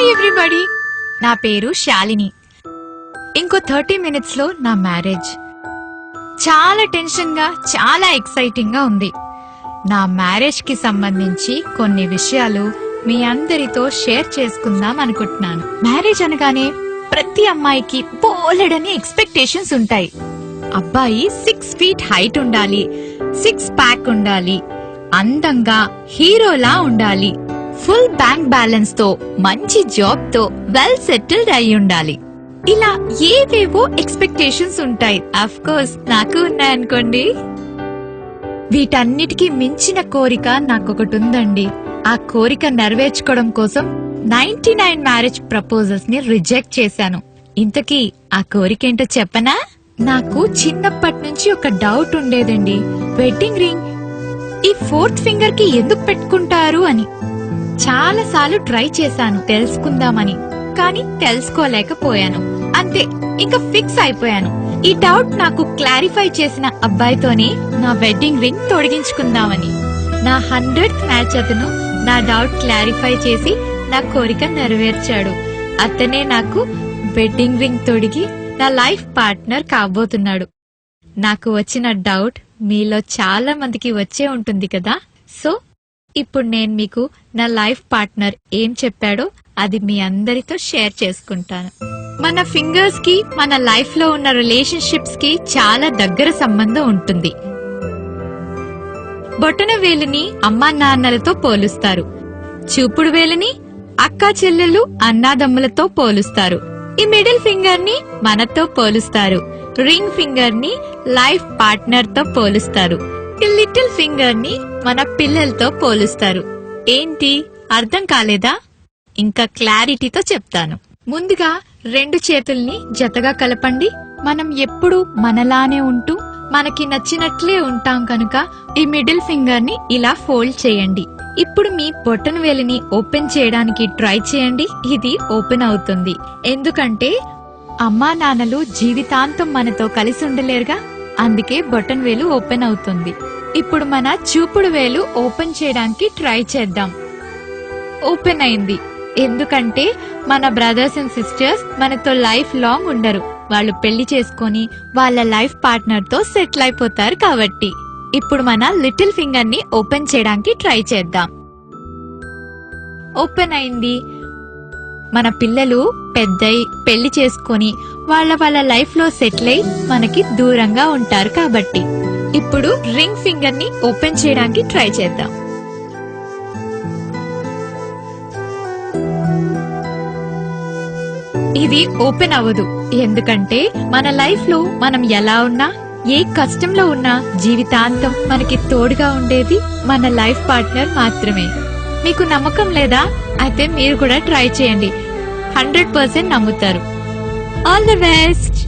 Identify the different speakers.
Speaker 1: Hi everybody, నా పేరు శాలిని. ఇంకో 30 minutes లో నా మ్యారేజ్. చాలా టెన్షన్ గా, చాలా ఎక్సైటింగ్ గా ఉంది. నా మ్యారేజ్ కి సంబంధించి కొన్ని విషయాలు మీ అందరితో షేర్ చేసుకుందాం అనుకుంటున్నాను. మ్యారేజ్ అనగానే ప్రతి అమ్మాయికి బోలెడని ఎక్స్పెక్టేషన్స్ ఉంటాయి. అబ్బాయి 6 feet హైట్ ఉండాలి, 6 pack ఉండాలి, అందంగా హీరోలా ఉండాలి, ఫుల్ బ్యాంక్ బ్యాలెన్స్ తో, మంచి జాబ్ తో వెల్ సెటిల్డ్ అయి ఉండాలి. ఇలా ఏవేవో ఎక్స్పెక్టేషన్స్ ఉంటాయి. అఫ్ కోర్స్ నాకు ఉన్నాయనుకోండి. వీటన్నిటికీ మించిన కోరిక నాకొకటి ఉందండి. ఆ కోరిక నెరవేర్చుకోవడం కోసం 99 మ్యారేజ్ ప్రపోజల్స్ ని రిజెక్ట్ చేశాను. ఇంతకీ ఆ కోరికేంటో చెప్పనా? నాకు చిన్నప్పటి నుంచి ఒక డౌట్ ఉండేదండి. వెడ్డింగ్ రింగ్ ఈ 4th ఫింగర్ కి ఎందుకు పెట్టుకుంటారు అని. చాలా సార్లు ట్రై చేశాను తెలుసుకుందామని, కానీ తెలుసుకోలేకపోయాను. అంతే, ఇంకా ఫిక్స్ అయిపోయాను. ఈ డౌట్ నాకు క్లారిఫై చేసిన అబ్బాయితోనే నా వెడ్డింగ్ రింగ్ తొడిగించుకుందామని. నా 100th మ్యాచ్ అతను నా డౌట్ క్లారిఫై చేసి నా కోరిక నెరవేర్చాడు. అతనే నాకు వెడ్డింగ్ రింగ్ తొడిగి నా లైఫ్ పార్ట్నర్ కాబోతున్నాడు. నాకు వచ్చిన డౌట్ మీలో చాలా మందికి వచ్చే ఉంటుంది కదా. సో ఇప్పుడు నేను మీకు నా లైఫ్ పార్ట్నర్ ఏం చెప్పాడో అది మీ అందరితో షేర్ చేసుకుంటాను. మన ఫింగర్స్ కి మన లైఫ్ లో ఉన్న రిలేషన్షిప్స్ కి చాలా దగ్గర సంబంధం ఉంటుంది. బొటన వేలుని అమ్మా నాన్నలతో పోలుస్తారు, చూపుడు వేలుని అక్కా చెల్లెలు అన్నాదమ్ములతో పోలుస్తారు, ఈ మిడిల్ ఫింగర్ ని మనతో పోలుస్తారు, రింగ్ ఫింగర్ ని లైఫ్ పార్ట్నర్ తో పోలుస్తారు, ఈ లిటిల్ ఫింగర్ ని మన పిల్లలతో పోలుస్తారు. ఏంటి అర్థం కాలేదా? ఇంకా క్లారిటీతో చెప్తాను. ముందుగా 2 చేతుల్ని జతగా కలపండి. మనం ఎప్పుడు మనలానే ఉంటూ మనకి నచ్చినట్లే ఉంటాం కనుక ఈ మిడిల్ ఫింగర్ ని ఇలా ఫోల్డ్ చేయండి. ఇప్పుడు మీ బొటన వేలిని ఓపెన్ చేయడానికి ట్రై చేయండి. ఇది ఓపెన్ అవుతుంది, ఎందుకంటే అమ్మా నాన్నలు జీవితాంతం మనతో కలిసి ఉండలేరుగా, అందుకే బొటన్ వేలు ఓపెన్ అవుతుంది. ఇప్పుడు మన చూపుడు వేలు ఓపెన్ చేయడానికి ట్రై చేద్దాం. ఓపెన్ అయింది, ఎందుకంటే మన బ్రదర్స్ అండ్ సిస్టర్స్ మనతో లైఫ్ లాంగ్ ఉండరు. వాళ్ళు పెళ్లి చేసుకుని వాళ్ళ లైఫ్ పార్ట్నర్ తో సెటిల్ అయిపోతారు కాబట్టి. ఇప్పుడు మన లిటిల్ ఫింగర్ ని ఓపెన్ చేయడానికి ట్రై చేద్దాం. ఓపెన్ అయింది. మన పిల్లలు పెద్దయి పెళ్లి చేసుకుని వాళ్ళ లైఫ్ లో సెటిల్ అయి మనకి దూరంగా ఉంటారు కాబట్టి. ఇప్పుడు రింగ్ ఫింగర్ ని ఓపెన్ చేయడానికి ట్రై చేద్దాం. ఇది ఓపెన్ అవ్వదు, ఎందుకంటే మన లైఫ్ లో మనం ఎలా ఉన్నా, ఏ కష్టంలో ఉన్నా జీవితాంతం మనకి తోడుగా ఉండేది మన లైఫ్ పార్ట్నర్ మాత్రమే. మీకు నమ్మకం లేదా? అయితే మీరు కూడా ట్రై చేయండి, 100% నమ్ముతారు. All the best.